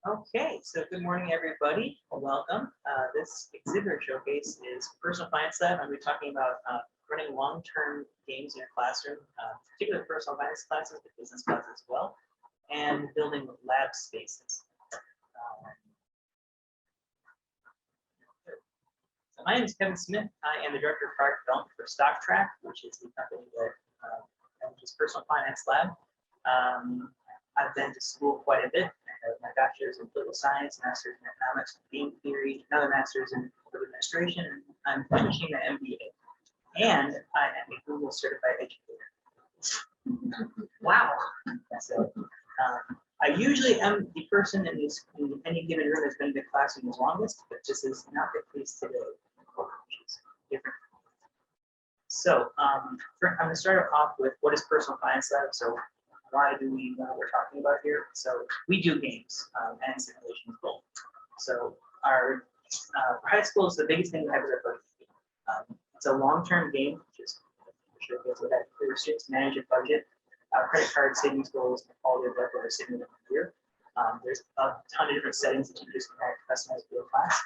Okay, so good morning, everybody. Welcome. This exhibitor showcase is Personal Finance Lab. I'm going to be talking about running long-term games in your classroom, particularly personal finance classes, but business classes as well, and building lab spaces. So my name is Kevin Smith. I am the Director of Product Development for StockTrack, which is the company that manages Personal Finance Lab. I've been to school quite a bit. I have my bachelor's in political science, master's in economics and game theory, another master's in public administration, and I'm finishing the NBEA. And I am a Google certified educator. Wow. So I usually am the person in any given room that's been in the classroom the longest, but this is not the case today, which is different. So I'm going to start off with what is Personal Finance Lab. So why do we know what we're talking about here? So we do games and simulations both. So our high school is the biggest thing we have is our budget game. It's a long-term game, which is sure goes with that. Where students manage a budget, credit card, savings goals, and all the above are sitting in the year. There's a ton of different settings that teachers can customize for the class.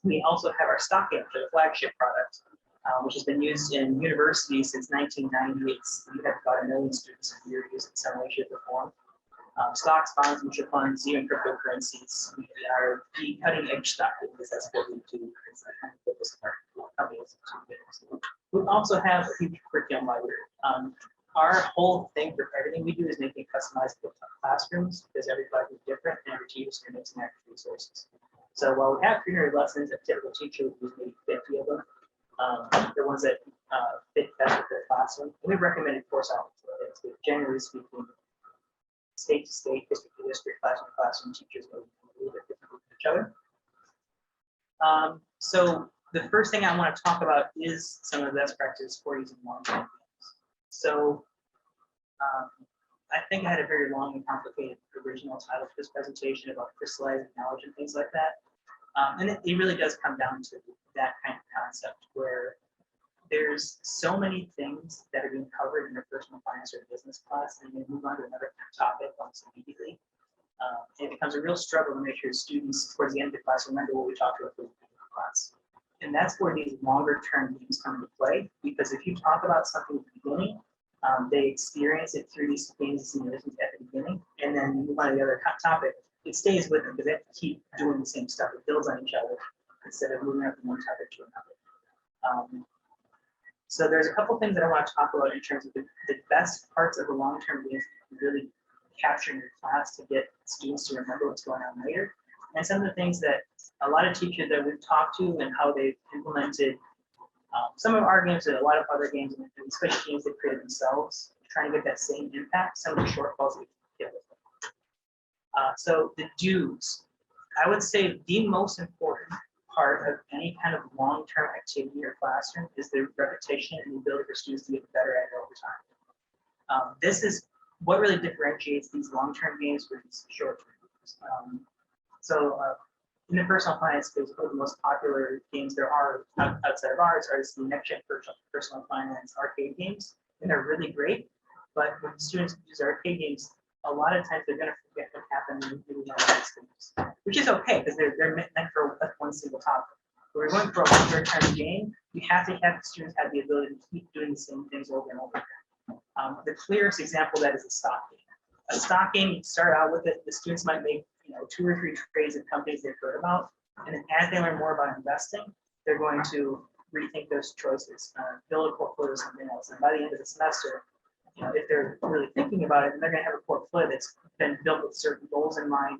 We also have our stock game, the flagship product, which has been used in universities since 1998. We have about 1 million students a year using some way, shape, or form. Stocks, bonds, mutual funds, even cryptocurrencies. We are the cutting edge stock because that's what we do. We also have a huge curriculum library. Our whole thing for everything we do is making customizable classrooms because every class is different and every teacher is going to make some extra resources. So while we have 300 lessons, a typical teacher would use maybe 50 of them. The ones that fit best with their classroom. We've recommended course outcomes. But generally speaking, state to state, district to district, classroom to classroom, teachers are a little bit different with each other. So the first thing I want to talk about is some of the best practices for using long-term games. So I think I had a very long and complicated original title for this presentation about crystallizing knowledge and things like that. And it really does come down to that kind of concept where there's so many things that are being covered in a personal finance or business class, and you move on to another topic almost immediately. It becomes a real struggle to make sure students, towards the end of the class, remember what we talked about in the class. And that's where these longer term games come into play, because if you talk about something at the beginning, they experience it through these games and simulations at the beginning, and then you move on to the other topic. It stays with them because they have to keep doing the same stuff. It builds on each other instead of moving up from one topic to another. So there's a couple things that I want to talk about in terms of the best parts of the long-term games that really capture in your class to get students to remember what's going on later. And some of the things that a lot of teachers that we've talked to and how they've implemented some of our games and a lot of other games, and especially games they created themselves, trying to get that same impact, some of the shortfalls we get with them. So the do's, I would say the most important part of any kind of long-term activity in your classroom is the repetition and the ability for students to get better at it over time. This is what really differentiates these long-term games from these short-term games. In the personal finance space, one of the most popular games there are outside of ours are the next-gen personal finance arcade games, and they're really great. But when students use arcade games, a lot of times they're going to forget what happened in the next games, which is okay because they're meant for one single topic. But we're going for a longer term game. We have to have the students have the ability to keep doing the same things over and over again. The clearest example of that is a stock game. A stock game, you start out with it, the students might make 2 or 3 trades of companies they've heard about, and then as they learn more about investing, they're going to rethink those choices, build a portfolio or something else. And by the end of the semester, if they're really thinking about it, then they're going to have a portfolio that's been built with certain goals in mind,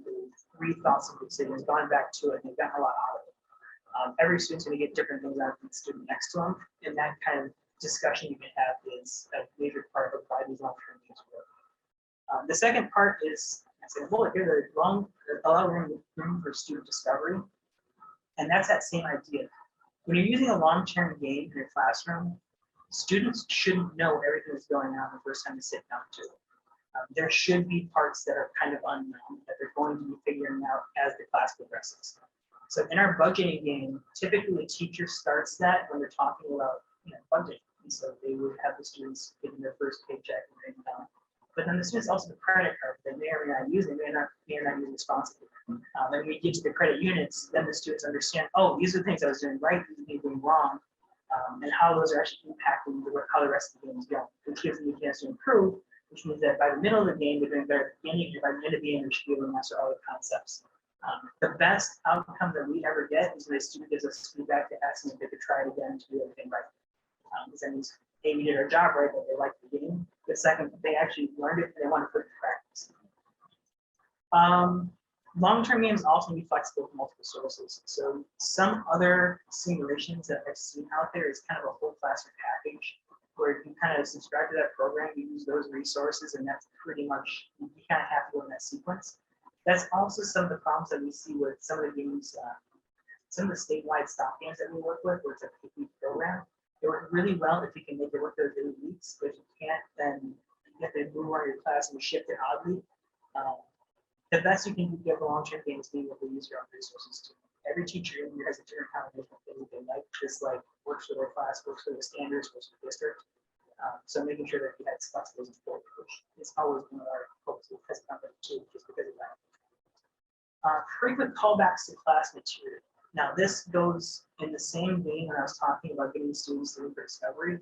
rethought some decisions, gone back to it, and they've gotten a lot out of it. Every student's going to get different things out of the student next to them, and that kind of discussion you can have is a major part of why these long-term games work. The second part is, I said, well, here's a lot of room for student discovery, and that's that same idea. When you're using a long-term game in your classroom, students shouldn't know everything that's going on the first time they sit down to it. There should be parts that are kind of unknown that they're going to be figuring out as the class progresses. So in our budgeting game, typically the teacher starts that when they're talking about budgeting. And so they would have the students getting their first paycheck and writing down. But then the students also have the credit card they may or may not use, they may or not use responsibly. And we get to the credit units, then the students understand, oh, these are the things I was doing right, these are things doing wrong, and how those are actually impacting how the rest of the game is going. Which gives them a chance to improve, which means that by the middle of the game, they're doing better at the beginning, and by the end of the game, they should be able to master all the concepts. The best outcome that we ever get is when a student gives us feedback to ask them if they could try it again to do everything right. Because that means, hey, we did our job right, but they liked the game. The second, they actually learned it and they want to put it to practice. Long-term games also need flexible with multiple sources. So some other simulations that I've seen out there is kind of a whole classroom package where you kind of subscribe to that program, you use those resources, and that's pretty much, you kind of have to go in that sequence. That's also some of the problems that we see with some of the games, some of the statewide stock games that we work with, where it's a 8-week program. They work really well if you can make it work those 8 weeks, but if you can't, then you have to move on your class and shift it oddly. The best you can do for long-term games is being able to use your own resources too. Every teacher in here has a different combination of things they like, just like works for their class, works for the standards, works for the district. So making sure that you have flexibility is important, which is always one of our focuses as a company too, just because of that. Frequent callbacks to class material. Now this goes in the same vein when I was talking about getting students through for discovery.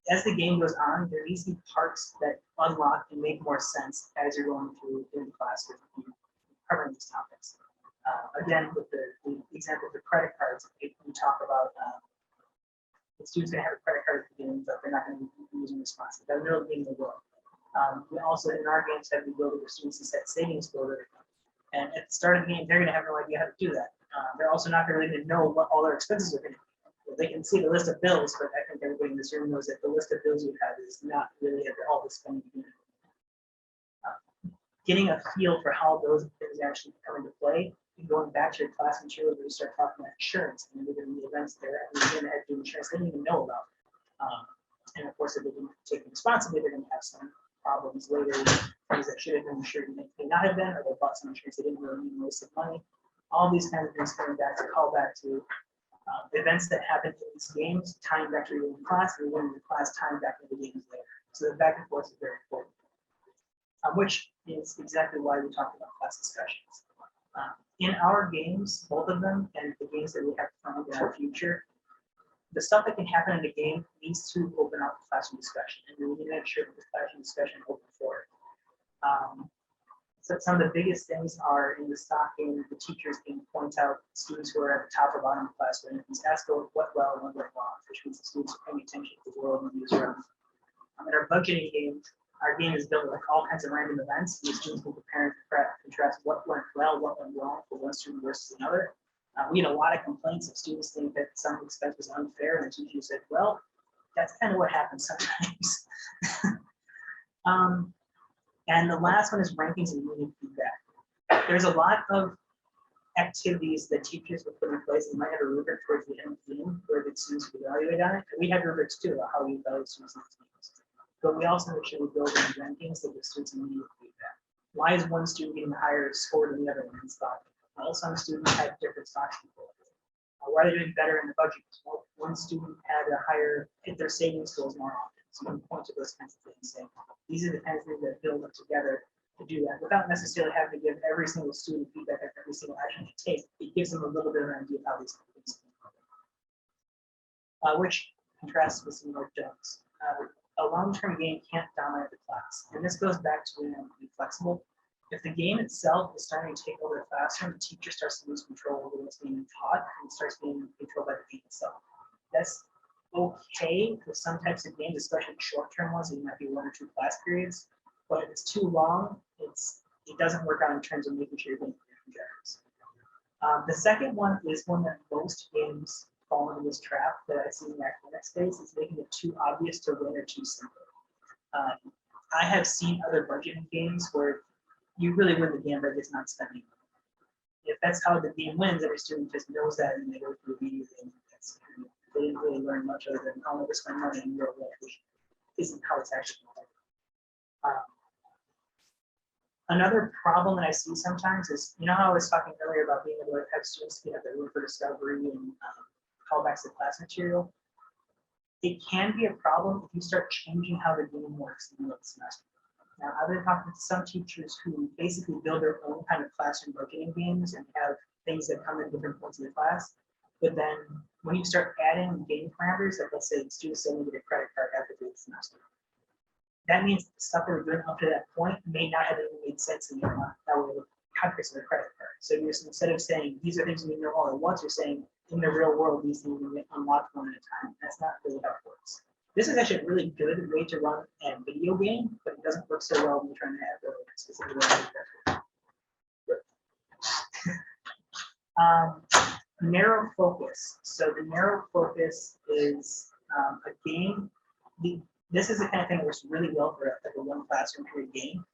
As the game goes on, there needs to be parts that unlock and make more sense as you're going through in the class with covering these topics. Again, with the example of the credit cards, we talk about the students going to have a credit card at the beginning, but they're not going to be using responsive. That's really being the will. We also, in our games, have the ability for students to set savings goals. And at the start of the game, they're going to have no idea how to do that. They're also not going to know what all their expenses are going to be. They can see the list of bills, but I think everybody in this room knows that the list of bills you have is not really at all the spending. Getting a feel for how those things actually come into play, and going back to your class material where you start talking about insurance, and they're going to be events there, and you're going to have to do insurance they didn't even know about. And of course, if they didn't take it responsibly, they're going to have some problems later, things that should have been insured and they may not have been, or they bought some insurance they didn't really need and wasted money. All these kinds of things coming back to call back to events that happen in these games, tying back to your class, and then the class tying back into the games later. So the back and forth is very important, which is exactly why we talk about class discussions. In our games, both of them, and the games that we have planned in our future, the stuff that can happen in the game needs to open up the classroom discussion, and we need to make sure that the classroom discussion is open for it. So some of the biggest things are in the stock game, the teachers can point out students who are at the top or bottom of the class, and ask what well and what went wrong, which means the students are paying attention to the world and the user. In our budgeting game, our game is built with like all kinds of random events, and the students can compare and contrast what went well, what went wrong for one student versus another. We had a lot of complaints of students think that some expense was unfair, and the teacher said, well, that's kind of what happens sometimes. And the last one is rankings and unit feedback. There's a lot of activities that teachers will put in place, and might have a rubric towards the end of the game where the students will evaluate on it. And we have rubrics too about how we evaluate students in games. But we also make sure we build in rankings that give students immediate feedback. Why is one student getting a higher score than the other one in stock? Well, some students have different stocks. Why are they doing better in the budget? Well, one student had a higher, hit their savings goals more often. So you can point to those kinds of things, saying these are the kinds of things that build up together to do that without necessarily having to give every single student feedback on every single action they take. It gives them a little bit of an idea of how these things can which contrasts with some of our jokes. A long-term game can't dominate the class. And this goes back to being able to be flexible. If the game itself is starting to take over the classroom, the teacher starts to lose control over what's being taught and starts being controlled by the game itself. That's okay for some types of games, especially short-term ones. It might be 1 or 2 class periods, but if it's too long, it doesn't work out in terms of making sure you're getting objectives. The second one is one that most games fall into this trap that I see in the academic space, is making it too obvious to win or too simple. I have seen other budgeting games where you really win the game by just not spending money. If that's how the game wins, every student just knows that and they go through the game. They didn't really learn much other than I'll never spend money in real life, which isn't how it's actually going. Another problem that I see sometimes is, you know how I was talking earlier about being able to have students get the room for discovery and callbacks to class material? It can be a problem if you start changing how the game works in the middle of the semester. Now, I've been talking to some teachers who basically build their own kind of classroom marketing games and have things that come in different points of the class. But then when you start adding game parameters, like let's say students only get a credit card after the semester, that means the stuff that we're doing up to that point may not have even made sense in your mind. That would context of a credit card. So you're just, instead of saying these are things we know all at once, you're saying in the real world these things will get unlocked one at a time. That's not really how it works. This is actually a really good way to run a video game, but it doesn't work so well when you're trying to have a specific narrow focus. So the narrow focus is a game. This is the kind of thing that works really well for like a one classroom period game.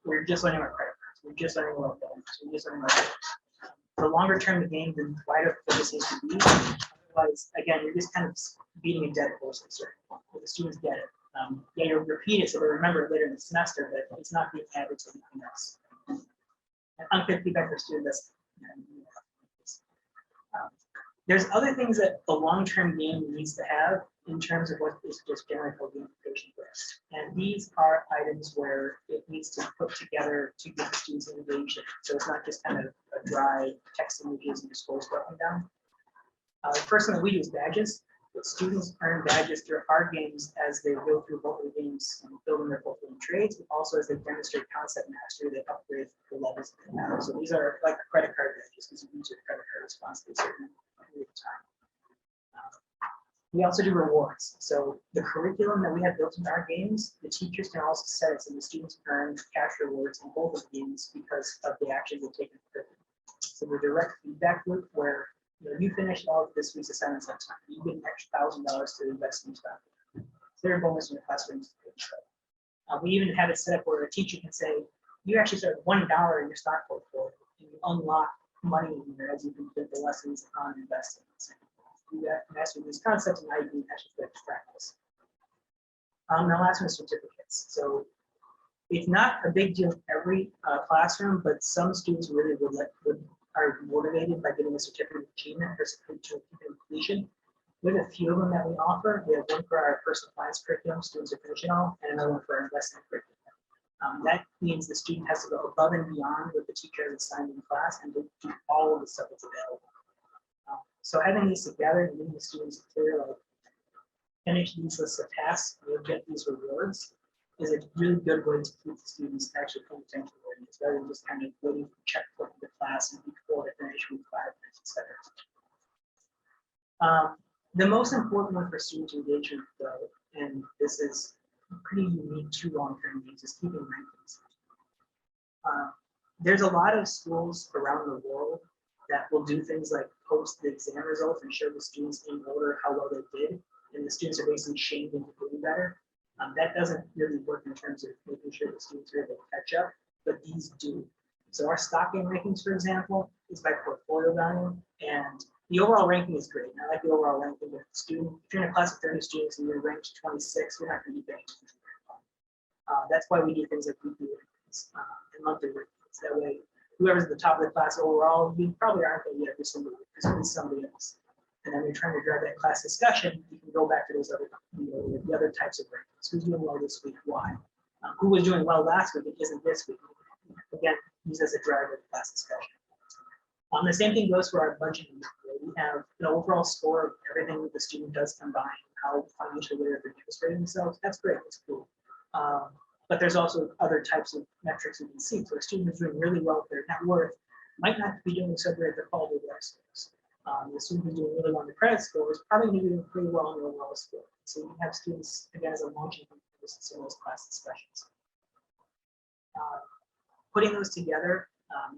We're just learning about credit cards. We're just learning about loans. We're just learning about the longer term the game, the wider focus needs to be. Otherwise, again, you're just kind of beating a dead horse at a certain point. Where the students get it. Yeah, you'll repeat it so they remember it later in the semester, but it's not being added to anything else. And unfair feedback for students. There's other things that the long-term game needs to have in terms of what is just generally called gamification first. And these are items where it needs to put together to get the students engaged. So it's not just kind of a dry text images and your scores broken down. The first thing that we do is badges. But students earn badges through our games as they go through both of the games and building their both trades, but also as they demonstrate concept mastery, they upgrade the levels that they have. So these are like credit card badges because you use your credit card responsibly a certain period of time. We also do rewards. So the curriculum that we have built into our games, the teachers can also set it so the students earn cash rewards in both of the games because of the actions they've taken. So the direct feedback loop where you finished all of this week's assignments on time. You get an extra $1,000 to invest in stuff. They're a bonus in your classroom. We even have it set up where a teacher can say, you actually start with $1 in your stock portfolio, and you unlock money in there as you complete the lessons on investing. So you master these concepts, and now you can actually start to practice. The last one is certificates. So it's not a big deal in every classroom, but some students really are motivated by getting a certificate of achievement or certificate of completion. We have a few of them that we offer. We have one for our personal finance curriculum, students are finishing all, and another one for our investment curriculum. That means the student has to go above and beyond what the teacher has assigned in class and do all of the stuff that's available. So having these together and giving the students clear, like, finish these lists of tasks, and you'll get these rewards, is a really good way to keep the students actually paying attention to learning. It's rather than just kind of waiting for checkpoint in the class and before they finish week 5, etc. The most important one for student engagement, though, and this is pretty unique to long-term games, is keeping rankings. There's a lot of schools around the world that will do things like post the exam results and show the students in order how well they did, and the students are basically shamed into doing better. That doesn't really work in terms of making sure the students are able to catch up, but these do. So our stock game rankings, for example, is by portfolio value, and the overall ranking is great. And I like the overall ranking with the student. If you're in a class of 30 students and you're ranked 26, you're not going to be ranked. That's why we do things like weekly rankings and monthly rankings. That way, whoever's at the top of the class overall, you probably aren't going to get every single week. There's going to be somebody else. And then you're trying to drive that class discussion, you can go back to those other, the other types of rankings. Who's doing well this week? Why? Who was doing well last week? It isn't this week. Again, use as a driver of the class discussion. The same thing goes for our budgeting. We have an overall score of everything that the student does combined, how financially they're demonstrating themselves. That's great. That's cool. But there's also other types of metrics you can see. So a student is doing really well with their net worth might not be doing so great at the quality of their scores. The student who's doing really well in the credit score is probably going to be doing pretty well in the overall score. So you have students, again, as a launching point for some of those class discussions. Putting those together,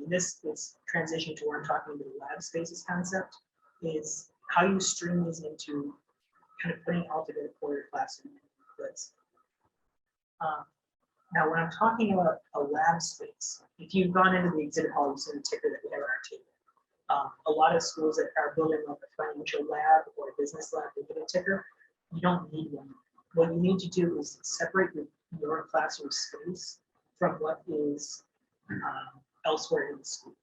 and this is transition to where I'm talking about the lab spaces concept, is how you stream these into kind of putting it all together for your classroom. Now, when I'm talking about a lab space, if you've gone into the exhibit hall, you've seen the ticker that we have on our table. A lot of schools that are building like a financial lab or a business lab, they get a ticker. You don't need one. What you need to do is separate your classroom space from what is elsewhere in the school.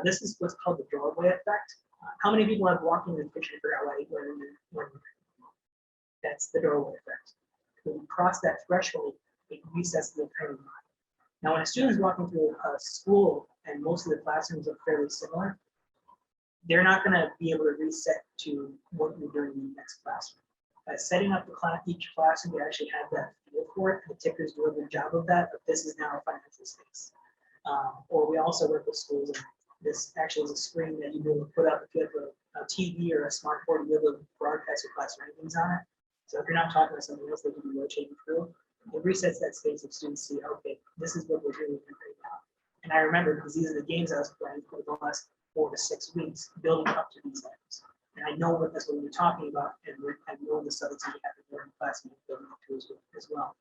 This is what's called the doorway effect. How many people have walked into the kitchen and forgot why you're in? That's the doorway effect. When you cross that threshold, it resets the training mind. Now, when a student is walking through a school and most of the classrooms are fairly similar, they're not going to be able to reset to what you're doing in the next classroom. By setting up the class, each classroom, we actually have that feel for it. The tickers do a good job of that, but this is now a financial space. Or we also work with schools, and this actually is a screen that you'd be able to put up if you have a TV or a smart board, you'll be able to broadcast your class rankings on it. So if you're not talking to somebody else, they can be rotating through. It resets that space if students see, okay, this is what we're doing right now. And I remember because these are the games I was playing for the last 4 to 6 weeks, building up to these items. And I know what that's what we're talking about, and I know the stuff that's going to happen during class and building up to as well.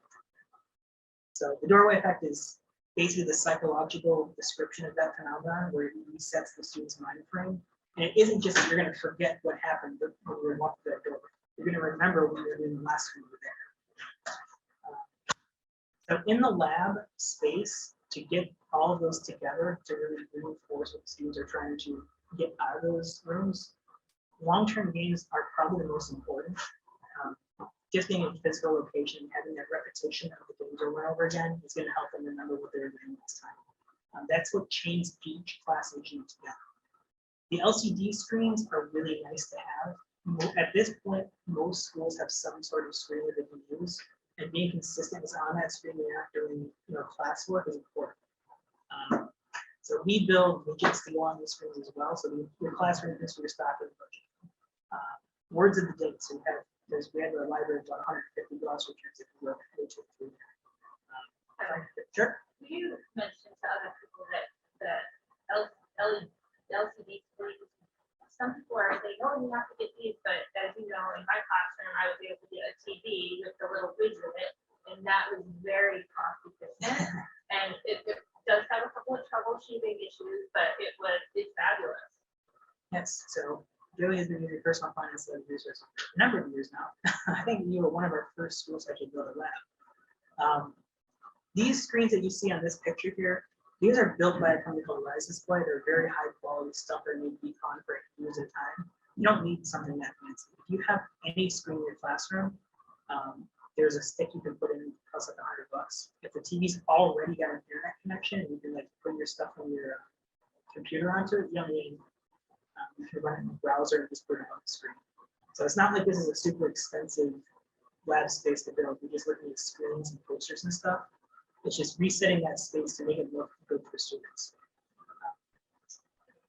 So the doorway effect is basically the psychological description of that phenomenon where it resets the student's mind frame. And it isn't just that you're going to forget what happened when you were walking through that door. You're going to remember what you were doing the last time you were there. So in the lab space, to get all of those together to really reinforce what students are trying to get out of those rooms, long-term games are probably the most important. Just being in a physical location, having that repetition of the games over and over again is going to help them remember what they were doing last time. That's what chains each class agent together. The LCD screens are really nice to have. At this point, most schools have some sort of screen that they can use, and being consistent is on that screen during classwork is important. So we build widgets to go on the screens as well. So your classroom history is stock and budget. Words of the day. So we have a library of about 150 glossary terms that we work through there. Sure. You mentioned to other people that LCD screens. Some people are saying, "Oh, you have to get these," but as you know, in my classroom, I was able to get a TV with a little widget, and that was very cost efficient. And it does have a couple of troubleshooting issues, but it's fabulous. Yes. So Joey has been using PersonalFinanceLab research for a number of years now. I think you were one of our first schools to actually build a lab. These screens that you see on this picture here, these are built by a company called Rise Display. They're very high quality stuff that need to be on for years at a time. You don't need something that fancy. If you have any screen in your classroom, there's a stick you can put in, costs like $100. If the TV's already got an internet connection, you can put your stuff on your computer onto it. You don't need. You can run it in the browser and just put it on the screen. So it's not like this is a super expensive lab space to build. You're just looking at screens and posters and stuff. It's just resetting that space to make it look good for students.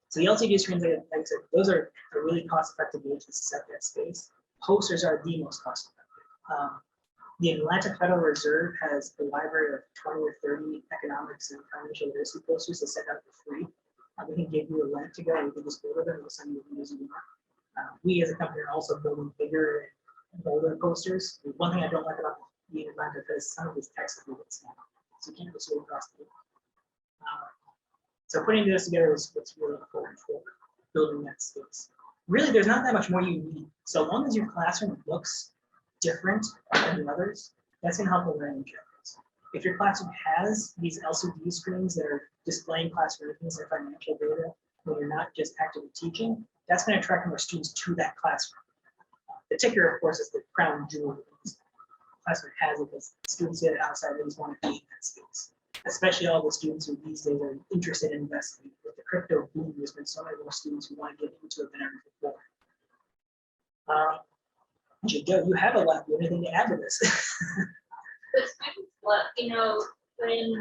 So the LCD screens, like I said, those are a really cost-effective way to set that space. Posters are the most cost-effective. The Atlanta Federal Reserve has a library of 20 or 30 economics and financial literacy posters that send out for free. We can give you a link to go, and you can just go to them and we'll send you videos you want. We as a company are also building bigger and bolder posters. One thing I don't like about the Atlanta is some of this text is a little bit small, so you can't just go across the So putting this together is what's really important for building that space. Really, there's not that much more you need. So long as your classroom looks different than the others, that's going to help with learning objectives. If your classroom has these LCD screens that are displaying class rankings and financial data when you're not just actively teaching, that's going to attract more students to that classroom. The ticker, of course, is the crown jewel. The classroom has it because students get it outside, they just want to be in that space. Especially all the students who these days are interested in investing. With the crypto boom, there's been so many more students who want to get into it than ever before. Joe, you have a lab. Do you have anything to add to this? The students love, when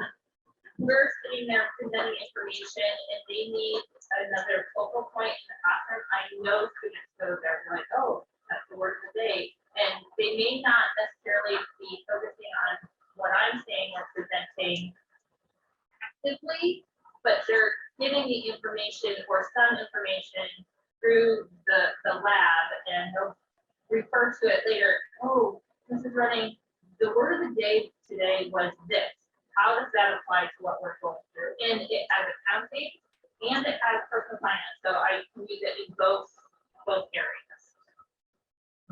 we're sitting there presenting information and they need another focal point in the classroom, I know students go there and like, oh, that's the word of the day. And they may not necessarily be focusing on what I'm saying or presenting actively, but they're getting the information or some information through the lab, and they'll refer to it later. Oh, this is running. The word of the day today was this. How does that apply to what we're going through? And it has accounting and it has personal finance. So I can use it in both areas.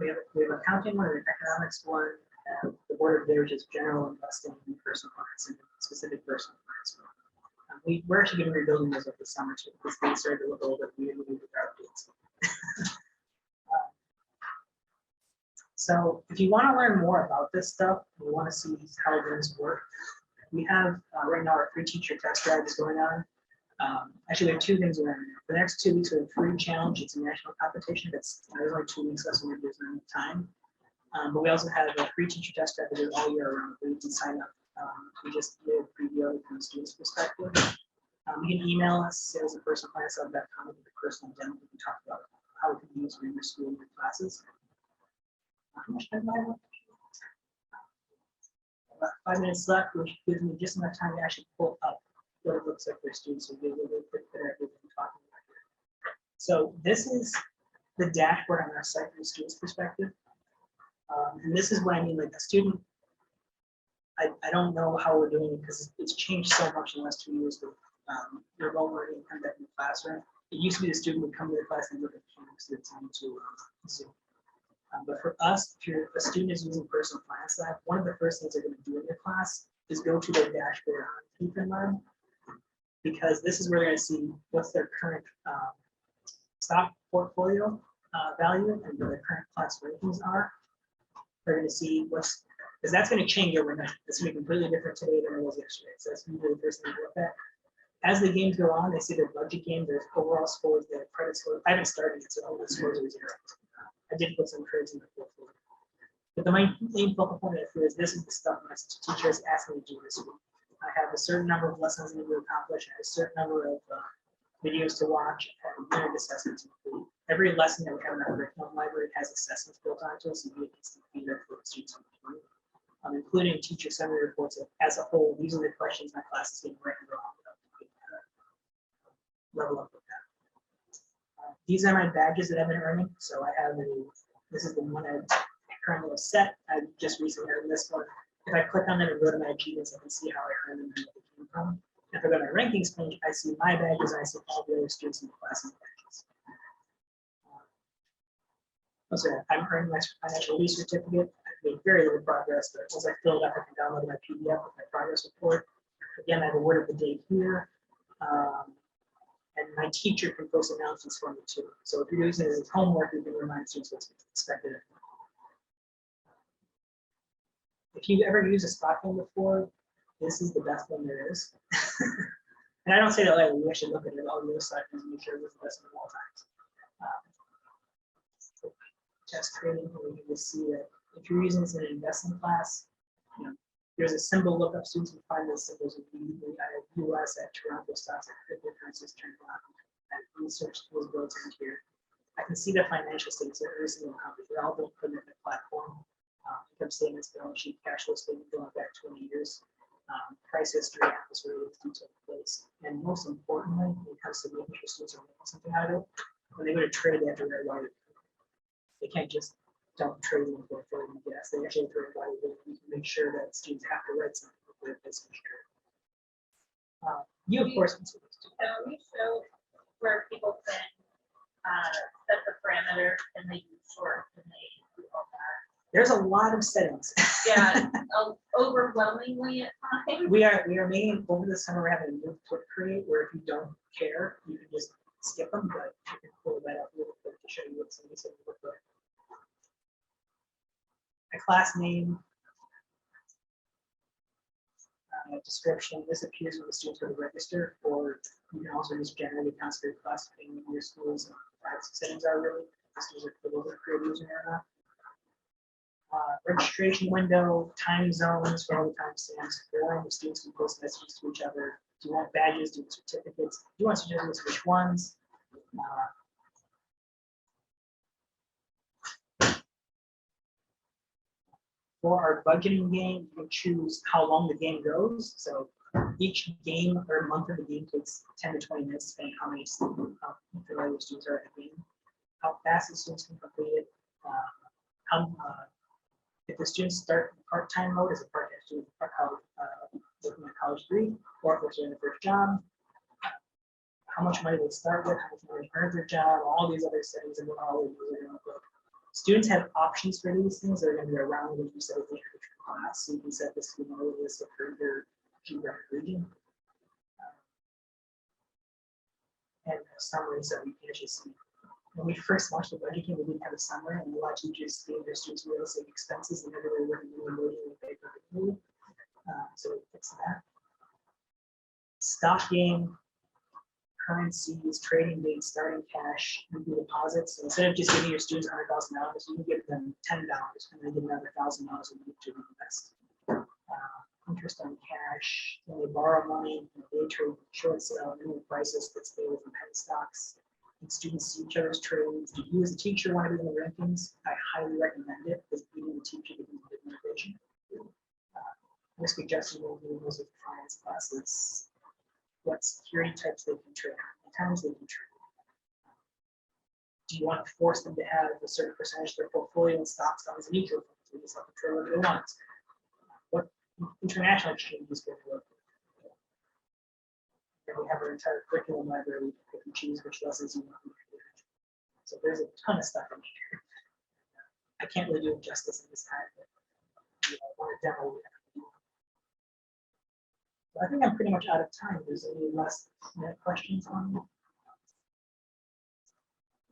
We have accounting one, an economics one, the word of the day, which is general investing in personal finance and specific personal finance. We're actually going to be rebuilding those over the summer too, because they started to look a little bit weird with our updates. So if you want to learn more about this stuff, we want to see how things work. We have right now our free teacher test drive is going on. Actually, there are two things going on. For the next 2 weeks, we have a free challenge. It's a national competition. There's only 2 weeks left, so there's not enough time. But we also have a free teacher test drive that is all year round where you can sign up. We just did a preview from the student's perspective. You can email us, sales@PersonalFinanceLab.com with a personal demo. We can talk about how we can use it in your school and your classes. How much time do I have? About 5 minutes left, which gives me just enough time to actually pull up what it looks like for students to get a little bit better at what we're talking about here. So this is the dashboard on our site from the student's perspective. And this is what I mean, like a student, I don't know how we're doing it because it's changed so much in the last 2 years with remote learning and in the classroom. It used to be the student would come to the class and look at the campus at the time to Zoom. But for us, if a student is using PersonalFinanceLab, one of the first things they're going to do in their class is go to their dashboard on PersonalFinanceLab, because this is where they're going to see what's their current stock portfolio value and what their current class rankings are. They're going to see because that's going to change overnight. It's going to be completely different today than it was yesterday. So that's going to be the first thing to look at. As the games go on, they see their budget game, their overall scores, their credit scores. I haven't started yet, so all the scores are zero. I did put some credits in the portfolio. But the main focal point of it is this is the stuff my teacher is asking me to do this week. I have a certain number of lessons I need to accomplish, I have a certain number of videos to watch, and unit assessments to complete. Every lesson that we have in our curriculum library has assessments built onto it, so you get instant feedback for the students on the doing. Including teacher summary reports as a whole. These are the questions my class is getting right and wrong. Level up with that. These are my badges that I've been earning. So I have this is the one I currently have set. I just recently earned this one. If I click on them and go to my achievements, I can see how I earned them and where they came from. If I go to my rankings page, I see my badges, I see all the other students in the class's badges. Also, I'm earning my financial lease certificate. I've made very little progress, but once I fill it up, I can download my PDF with my progress report. Again, I have a word of the day here. And my teacher can post announcements for me too. So if you're using it as homework, you can remind students what's expected. If you've ever used a stock one before, this is the best one there is. And I don't say that lightly. We actually look at it all the other side and make sure it's the best one of all times. Test trading, where you can see that if you're using this in an investment class, there's a symbol lookup. Students can find those symbols immediately. I have US at Toronto stocks at cryptocurrencies turned on, and research tools built in here. I can see the financial statements of every single company. They're all built in the platform. Income statements, balance sheet, cash flow statement going back 20 years. Price history, apples ratings, detailed place. And most importantly, when it comes to making sure students are making something out of it, when they go to trade, they have to write why they can't just don't trade in the portfolio. Yes, they actually trade why they can make sure that students have to write something before they finish trade. You, of course, can see this too. Can we show where people can set the parameters and they use short and they do all that? There's a lot of settings. Yeah, overwhelmingly at times. We are making over the summer. We're having a new quick create where if you don't care, you can just skip them, but you can pull that up real quick to show you what somebody said look like. A class name, description. This appears when the students go to register, or you can also just generate accounts for your class depending on your schools and privacy settings are really. The students are able to create a user or not. Registration window, time zones for all the timestamps, forum, the students can post messages to each other. Do you want badges? Do you want certificates? Do you want certificates? Which ones? For our budgeting game, you can choose how long the game goes. So each game or month of the game takes 10 to 20 minutes, depending on how many students are at the game. How fast the students can complete it. If the students start in part-time mode as a part-time student, looking at college degree, or if they're starting their first job, how much money they start with, how much money they earn their job, all these other settings, and what all of these are going to look. Students have options for these things that are going to be around when you set up the individual class. So you can set this to be more list for your geographic region. And a summary so you can actually see. When we first launched the budget game, we didn't have a summary, and a lot of teachers gave their students real estate expenses and everybody working really in the paper. So we fix that. Stocking, currencies, trading dates, starting cash, and deposits. So instead of just giving your students $100,000, you can give them $10 and then give them another $1,000 a week to invest. Interest on cash, when they borrow money, they trade short sell, new prices that stay with penny stocks. And students see each other's trades. Do you as a teacher want to be in the rankings? I highly recommend it because being a teacher becomes a big motivation. Risk adjusted will do those with finance classes. What security types they can trade, how many times they can trade. Do you want to force them to have a certain percentage of their portfolio in stocks as a mutual fund? So they just have to trade whatever they want. What international exchanges go for? And we have our entire curriculum library. You can choose which lessons you want. So there's a ton of stuff in here. I can't really do it justice in this time, but I want to demo it. So I think I'm pretty much out of time. There's any last minute questions on